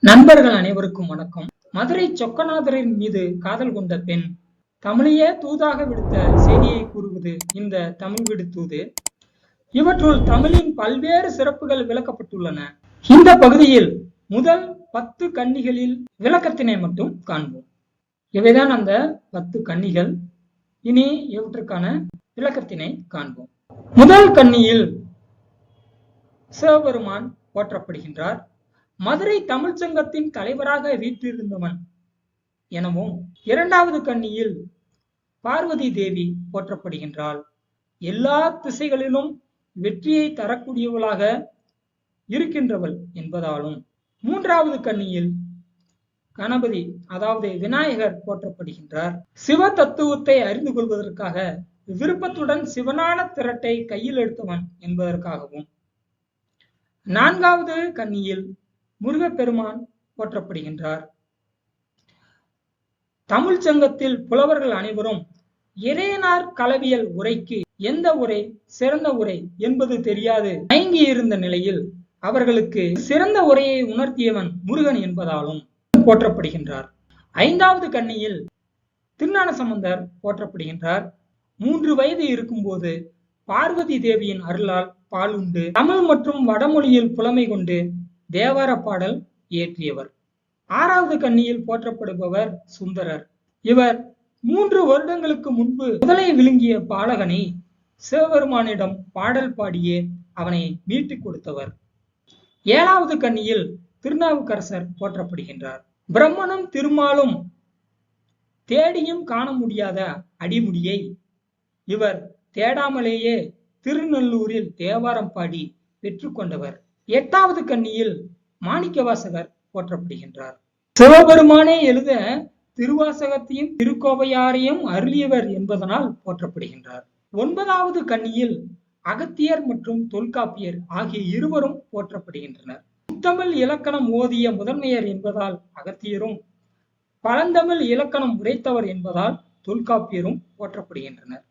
நண்பர்கள் அனைவருக்கும் வணக்கம். மதுரை சொக்கநாதரின் மீது காதல் கொண்ட பெண் தமிழையே தூதாக விடுத்த செய்தியை கூறுவது இந்த தமிழ் விடு தூது. இவற்றுள் தமிழின் பல்வேறு சிறப்புகள் விளக்கப்பட்டுள்ளன. இந்த பகுதியில் முதல் 10 கன்னிகளில் விளக்கத்தினை மட்டும் காண்போம். இவைதான் அந்த 10 கன்னிகள். இனி இவற்றுக்கான விளக்கத்தினை காண்போம். முதல் கன்னியில் சிவபெருமான் போற்றப்படுகின்றார். மதுரை தமிழ் சங்கத்தின் தலைவராக வீற்றிருந்தவன் எனவும், இரண்டாவது கன்னியில் பார்வதி தேவி போற்றப்படுகின்றாள். எல்லா திசைகளிலும் வெற்றியை தரக்கூடியவளாக இருக்கின்றவள் என்பதாலும், மூன்றாவது கன்னியில் கணபதி அதாவது விநாயகர் போற்றப்படுகின்றார். சிவ தத்துவத்தை அறிந்து கொள்வதற்காக விருப்பத்துடன் சிவனான திரட்டை கையில் எடுத்தவன் என்பதற்காகவும், நான்காவது கன்னியில் முருகப்பெருமான் போற்றப்படுகின்றார். தமிழ் சங்கத்தில் புலவர்கள் அனைவரும் இறையனார் களவியல் உரைக்கு எந்த உரை சிறந்த உரை என்பது தெரியாது தயங்கி இருந்த நிலையில் அவர்களுக்கு சிறந்த உரையை உணர்த்தியவன் முருகன் என்பதாலும் போற்றப்படுகின்றார். ஐந்தாவது கன்னியில் திருஞான சம்பந்தர் போற்றப்படுகின்றார். 3 வயது இருக்கும்போது பார்வதி தேவியின் அருளால் பாலுண்டு தமிழ் மற்றும் வடமொழியில் புலமை கொண்டு தேவார பாடல் இயற்றியவர். 6வது கன்னியில் போற்றப்படுபவர் சுந்தரர். இவர் 3 வருடங்களுக்கு முன்பு முதலை விழுங்கிய பாலகனை சிவபெருமானிடம் பாடல் பாடியே அவனை மீட்டுக் கொடுத்தவர். 7வது கன்னியில் திருநாவுக்கரசர் போற்றப்படுகின்றார். பிரம்மனும் திருமாலும் தேடியும் காண முடியாத அடிமுடியை இவர் தேடாமலேயே திருநெல்லூரில் தேவாரம் பாடி பெற்றுக்கொண்டவர். 8வது கன்னியில் மாணிக்கவாசகர் போற்றப்படுகின்றார். சிவபெருமானே எழுத திருவாசகத்தையும் திருக்கோவையாரையும் அருளியவர் என்பதனால் போற்றப்படுகின்றார். 9வது கன்னியில் அகத்தியர் மற்றும் தொல்காப்பியர் ஆகிய இருவரும் போற்றப்படுகின்றனர். முத்தமிழ் இலக்கணம் ஓதிய முதன்மையர் என்பதால் அகத்தியரும், பழந்தமிழ் இலக்கணம் உரைத்தவர் என்பதால் தொல்காப்பியரும் போற்றப்படுகின்றனர்.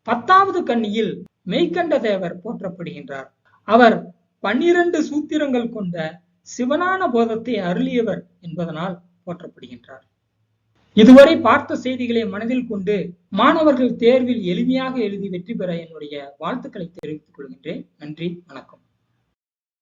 10வது கன்னியில் மெய்கண்ட தேவர் போற்றப்படுகின்றார். அவர் 12 சூத்திரங்கள் கொண்ட சிவனான போதத்தை அருளியவர் என்பதனால் போற்றப்படுகின்றார். இதுவரை பார்த்த செய்திகளை மனதில் கொண்டு மாணவர்கள் தேர்வில் எளிமையாக எழுதி வெற்றி பெற என்னுடைய வாழ்த்துக்களை தெரிவித்துக் கொள்கின்றேன். நன்றி, வணக்கம்.